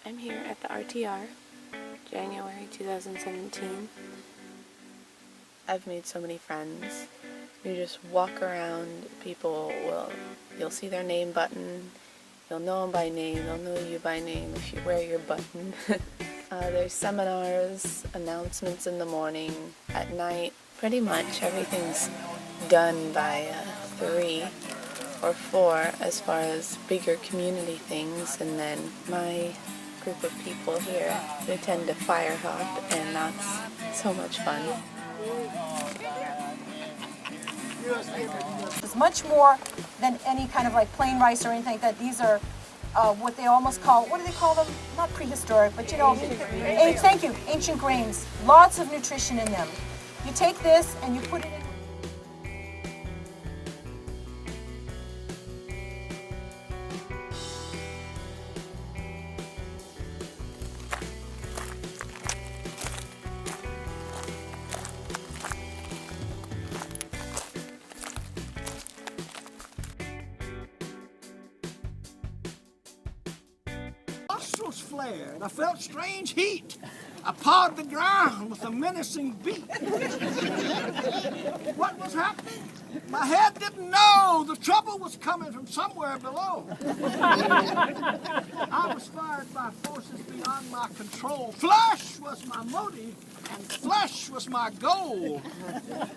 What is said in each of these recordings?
I'm here at the RTR, January 2017. I've made so many friends. You just walk around, you'll see their name button, you'll know them by name, they'll know you by name if you wear your button. There's seminars, announcements in the morning, at night. Pretty much everything's done by 3 or 4 as far as bigger community things, and then my group of people here, they tend to fire hop, and that's so much fun. It's much more than any kind of like plain rice or anything like that. These are what they almost call, what do they call them? Not prehistoric, but you know, thank you, ancient grains. Lots of nutrition in them. You take this and you put it in. Nostrils flared. I felt strange heat. I pawed the ground with a menacing beat. What was happening? My head didn't know. The trouble was coming from somewhere below. I was fired by forces beyond my control. Flesh was my motive, and flesh was my goal.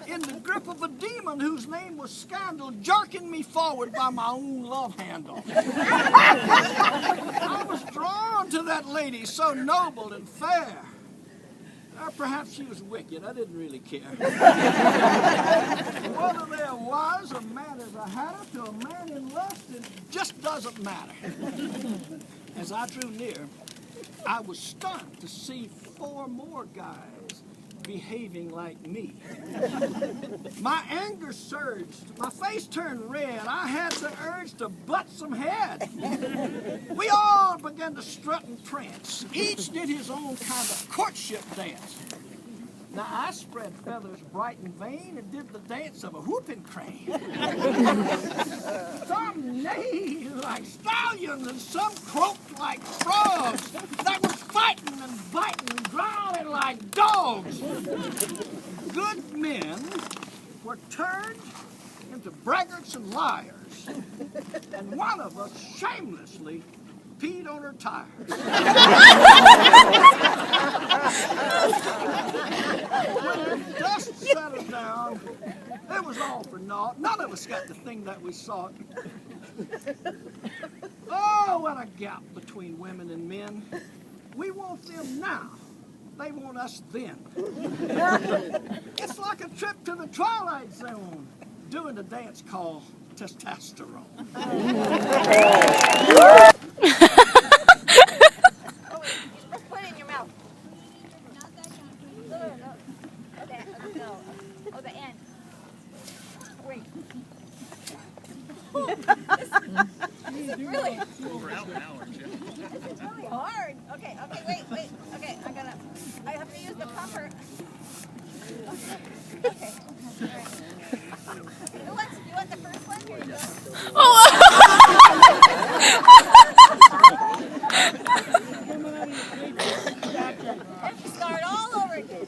In the grip of a demon whose name was Scandal, jerking me forward by my own love handle. I was drawn to that lady, so noble and fair. Or perhaps she was wicked. I didn't really care. Whether there was a man as I had her to a man in lust, it just doesn't matter. As I drew near, I was stunned to see 4 more guys behaving like me. My anger surged. My face turned red. I had the urge to butt some head. We all began to strut and prance. Each did his own kind of courtship dance. Now I spread feathers bright and vain and did the dance of a whooping crane. Some neighed like stallions and some croaked like frogs that was fighting and biting and growling like dogs. Good men were turned into braggarts and liars, and one of us shamelessly peed on her tires. When the dust settled down, it was all for naught. None of us got the thing that we sought. Oh, what a gap between women and men. We want them now. They want us then. It's like a trip to the Twilight Zone, doing the dance called testosterone. Put it in your mouth. No. Oh, the end. Wait. This is really. We're out now, aren't you? It's really hard. Okay, wait. Okay, I have to use the pumper. Okay. All right. You want the first one? Here you go. And start all over again.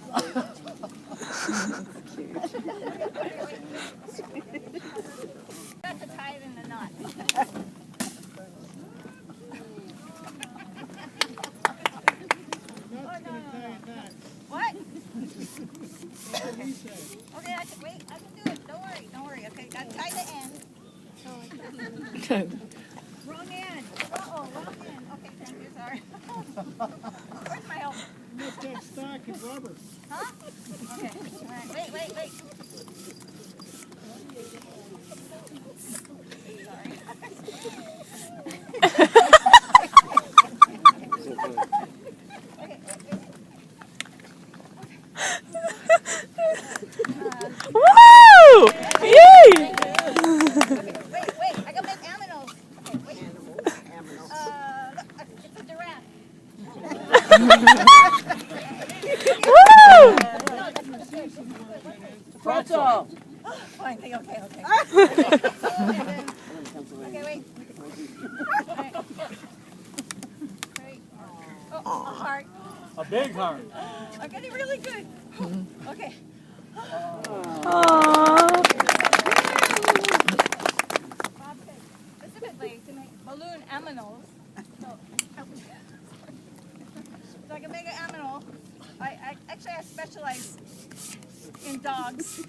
Got to tie it in the knot. What? Okay, I can do it. Don't worry. Okay, got to tie the end. Wrong end. Uh-oh, wrong end. Okay, thank you, sorry. Where's my help? Missed that stack of rubber. Huh? Okay, all right. Wait. Sorry. Woo! Yay! Wait, I got my aminos. Okay, wait. Look, it's a giraffe. Woo! Pretzel. Fine, okay. Okay, wait. Okay. A heart. A big heart. I'm getting really good. Okay. Specifically to make balloon aminals. So I can make an aminal. I specialize in dogs. Okay.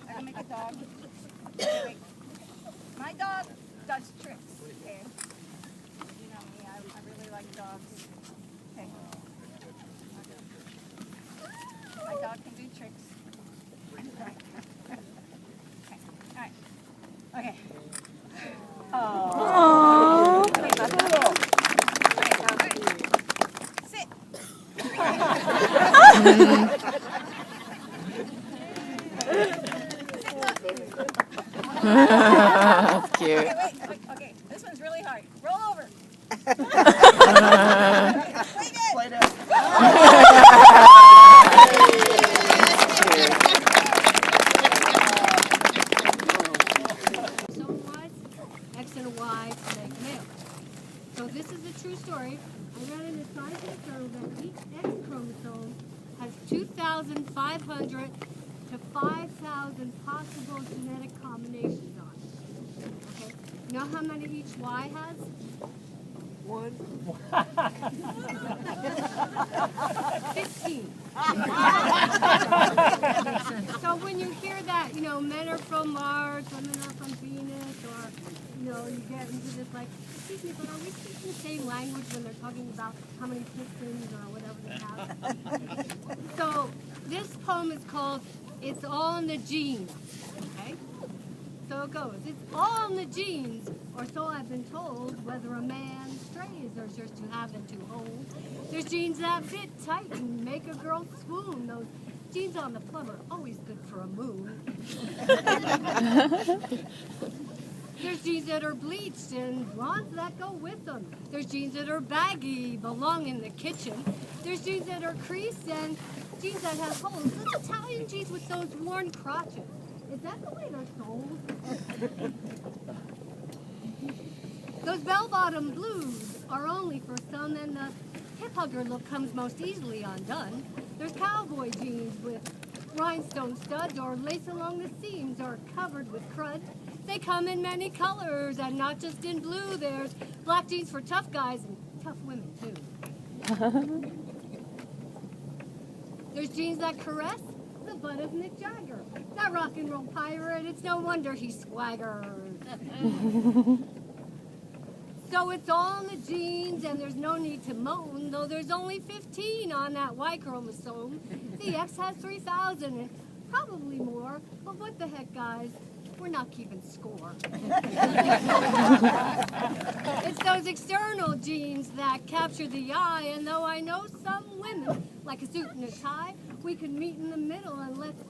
I can make a dog. Wait. My dog does tricks. Okay. You know me, I really like dogs. Okay. My dog can do tricks. Okay. All right. Okay. Oh. Sit. That's cute. Okay, wait. Okay, this one's really hard. Roll over. Play dead. X and a Y to make male. So this is a true story. I read in a scientific journal that each X chromosome has 2,500 to 5,000 possible genetic combinations on it. Okay. You know how many each Y has? 15. So when you hear that, you know, men are from Mars, women are from Venus, or, you know, you get into this like, excuse me, but are we speaking the same language when they're talking about how many pistons or whatever they have? So this poem is called It's All in the Genes, okay? So it goes, it's all in the genes, or so I've been told, whether a man strays or just to have and to hold. There's genes that fit tight and make a girl swoon. Those genes on the plum are always good for a moon. There's genes that are bleached and blondes that go with them. There's genes that are baggy, belong in the kitchen. There's genes that are creased and genes that have holes. Those Italian genes with those worn crotches. Is that the way they're sold? Those bell-bottom blues are only for some, and the hip-hugger look comes most easily undone. There's cowboy jeans with rhinestone studs or lace along the seams or covered with crud. They come in many colors and not just in blue. There's black jeans for tough guys and tough women too. There's jeans that caress the butt of Mick Jagger. That rock and roll pirate, it's no wonder he swaggers. So it's all in the genes and there's no need to moan, though there's only 15 on that Y chromosome. The X has 3,000 and probably more, but what the heck, guys? We're not keeping score. It's those external genes that capture the eye, and though I know some women like a suit and a tie, we can meet in the middle and let's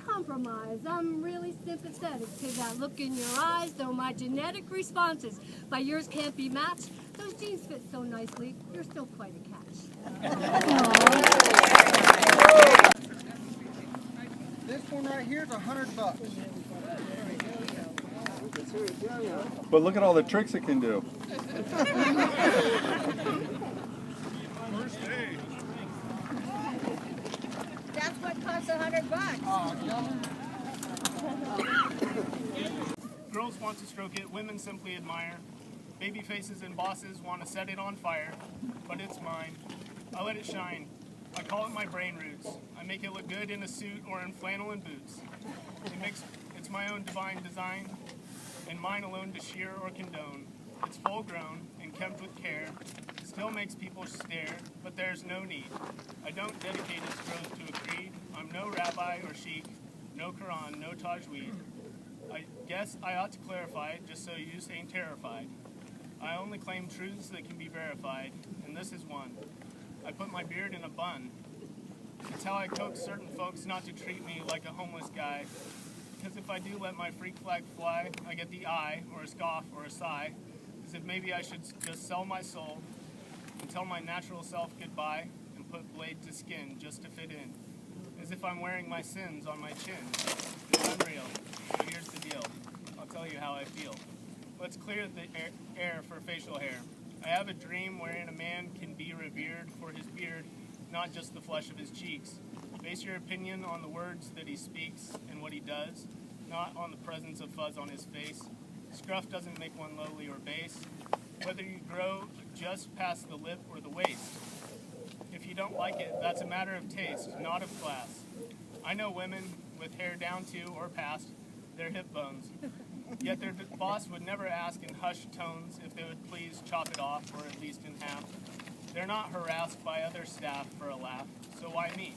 compromise. I'm really sympathetic to that look in your eyes, though my genetic responses by yours can't be matched. Those genes fit so nicely, you're still quite a catch. This one right here is $100. But look at all the tricks it can do. That's what costs $100. Girls want to stroke it, women simply admire. Baby faces and bosses want to set it on fire, but it's mine. I let it shine. I call it my brain roots. I make it look good in a suit or in flannel and boots. It's my own divine design, and mine alone to shear or condone. It's full grown and kept with care. Still makes people stare, but there's no need. I don't dedicate its growth to a creed. I'm no rabbi or sheikh, no Quran, no Tajweed. I guess I ought to clarify, just so you ain't terrified. I only claim truths that can be verified, and this is one. I put my beard in a bun. It's how I coax certain folks not to treat me like a homeless guy. Because if I do let my freak flag fly, I get the eye, or a scoff, or a sigh, as if maybe I should just sell my soul and tell my natural self goodbye and put blade to skin just to fit in. As if I'm wearing my sins on my chin. It's unreal. So here's the deal. I'll tell you how I feel. Let's clear the air for facial hair. I have a dream wherein a man can be revered for his beard, not just the flesh of his cheeks. Base your opinion on the words that he speaks and what he does, not on the presence of fuzz on his face. Scruff doesn't make one lowly or base, whether you grow just past the lip or the waist. If you don't like it, that's a matter of taste, not of class. I know women with hair down to or past their hip bones, yet their boss would never ask in hushed tones if they would please chop it off or at least in half. They're not harassed by other staff for a laugh, so why me?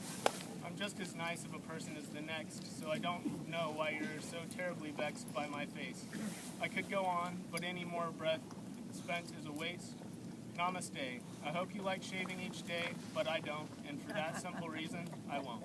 I'm just as nice of a person as the next, so I don't know why you're so terribly vexed by my face. I could go on, but any more breath spent is a waste. Namaste. I hope you like shaving each day, but I don't, and for that simple reason, I won't.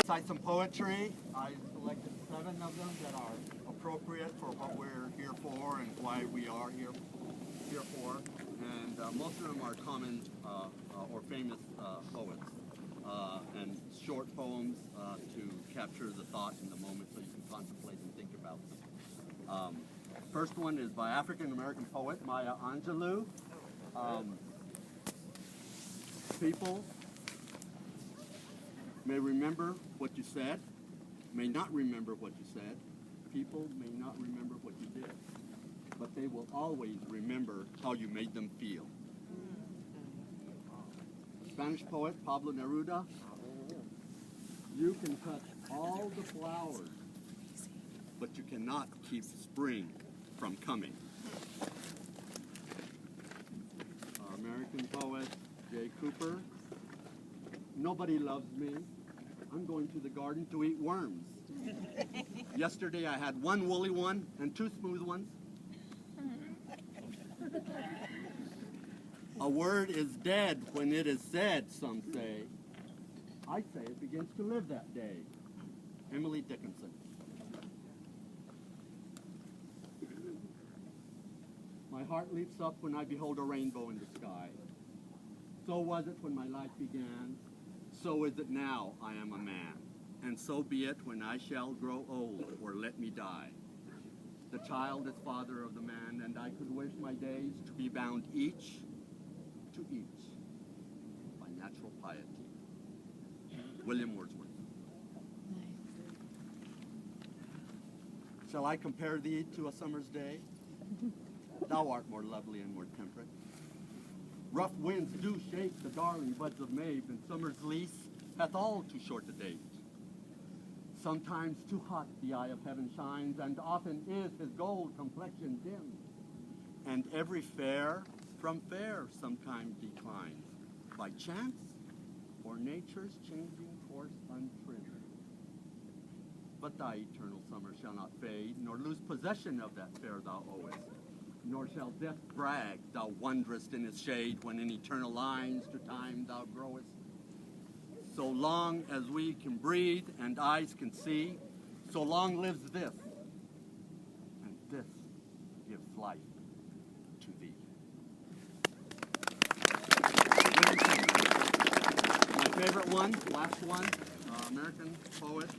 Cite some poetry. I selected 7 of them that are appropriate for what we're here for and why we are here for. And most of them are common or famous poets and short poems to capture the thought in the moment so you can contemplate and think about them. First one is by African-American poet Maya Angelou. People may remember what you said, may not remember what you said. People may not remember what you did, but they will always remember how you made them feel. Spanish poet Pablo Neruda. You can cut all the flowers, but you cannot keep spring from coming. American poet Jay Cooper. Nobody loves me. I'm going to the garden to eat worms. Yesterday I had 1 woolly one and 2 smooth ones. A word is dead when it is said, some say. I say it begins to live that day. Emily Dickinson. My heart leaps up when I behold a rainbow in the sky. So was it when my life began. So is it now I am a man. And so be it when I shall grow old or let me die. The child is father of the man, and I could wish my days to be bound each to each by natural piety. William Wordsworth. Shall I compare thee to a summer's day? Thou art more lovely and more temperate. Rough winds do shake the darling buds of May, and summer's lease hath all too short a date. Sometimes too hot the eye of heaven shines, and often is his gold complexion dim. And every fair from fair sometimes declines, by chance or nature's changing course untrimmed. But thy eternal summer shall not fade, nor lose possession of that fair thou owest. Nor shall death brag thou wanderest in its shade, when in eternal lines to time thou growest. So long as we can breathe and eyes can see, so long lives this, and this gives life to thee. My favorite one, last one, American poet,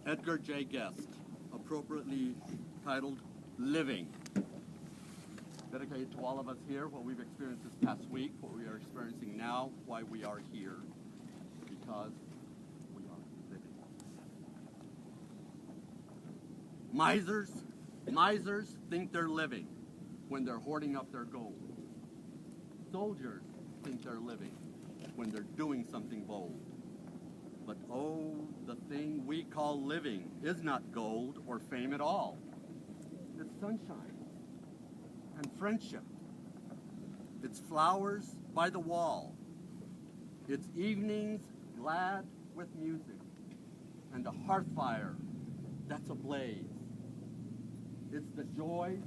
Edgar J. Guest, appropriately titled Living. Dedicated to all of us here, what we've experienced this past week, what we are experiencing now, why we are here, because we are living. Misers think they're living when they're hoarding up their gold. Soldiers think they're living when they're doing something bold. But oh, the thing we call living is not gold or fame at all. It's sunshine and friendship. It's flowers by the wall. It's evenings glad with music and a hearth fire that's ablaze. It's the joy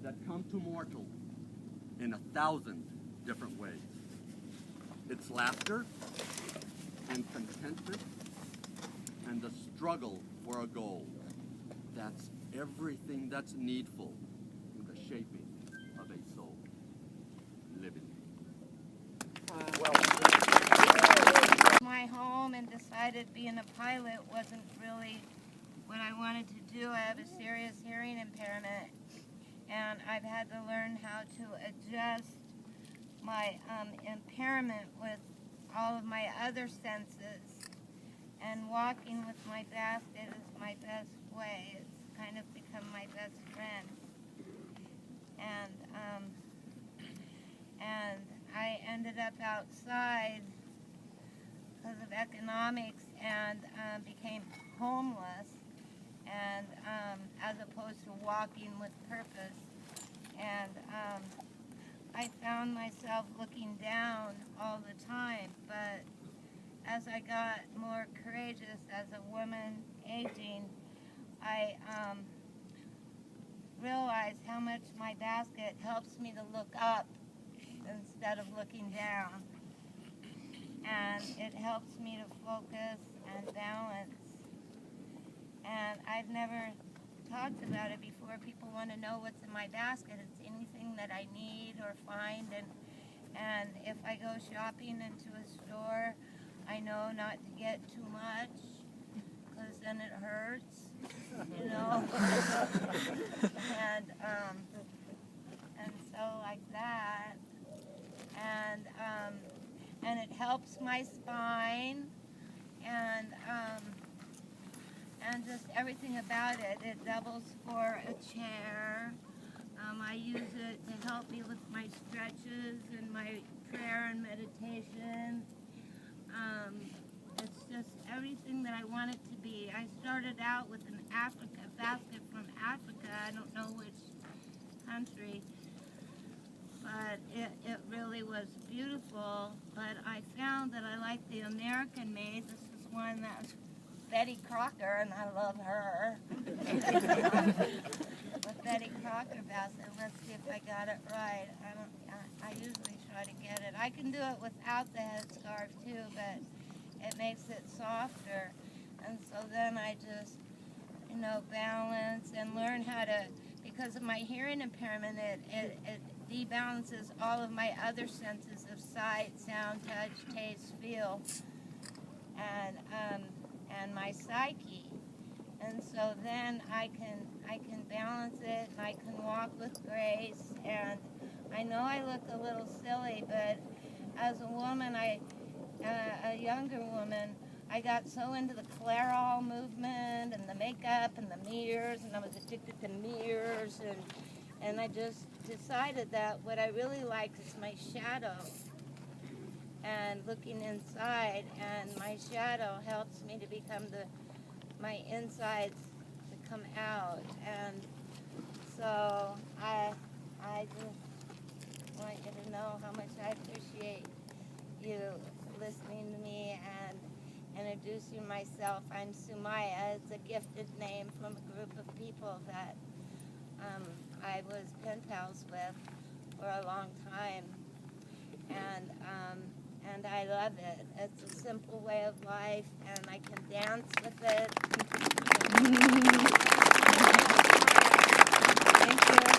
that come to mortals in 1,000 different ways. It's laughter and contentment and the struggle for a goal. That's everything that's needful in the shaping of a soul living. My home and decided being a pilot wasn't really what I wanted to do. I have a serious hearing impairment, and I've had to learn how to adjust my impairment with all of my other senses, and walking with my basket is my best way. It's kind of become my best friend. And I ended up outside because of economics and became homeless, and as opposed to walking with purpose. And I found myself looking down all the time, but as I got more courageous as a woman aging, I realized how much my basket helps me to look up instead of looking down. And it helps me to focus and balance. And I've never talked about it before. People want to know what's in my basket. It's anything that I need or find. And if I go shopping into a store, I know not to get too much, because then it hurts, you know. And so like that. And it helps my spine, and just everything about it. It doubles for a chair. I use it to help me with my stretches and my prayer and meditation. It's just everything that I want it to be. I started out with an basket from Africa. I don't know which country, but it really was beautiful. But I found that I like the American made. This is one that's Betty Crocker, and I love her. The Betty Crocker basket. Let's see if I got it right. I usually try to get it. I can do it without the headscarf too, but it makes it softer. And so then I just, balance and learn how to, because of my hearing impairment, it debalances all of my other senses of sight, sound, touch, taste, feel, and my psyche. And so then I can balance it, and I can walk with grace. And I know I look a little silly, but as a woman, a younger woman, I got so into the Clairol movement and the makeup and the mirrors, and I was addicted to mirrors, and I just decided that what I really like is my shadow and looking inside, and my shadow helps me to become my insides to come out. And so I just want you to know how much I appreciate you listening to me and introducing myself. I'm Sumaya. It's a gifted name from a group of people that I was pen pals with for a long time, and I love it. It's a simple way of life, and I can dance with it. Thank you.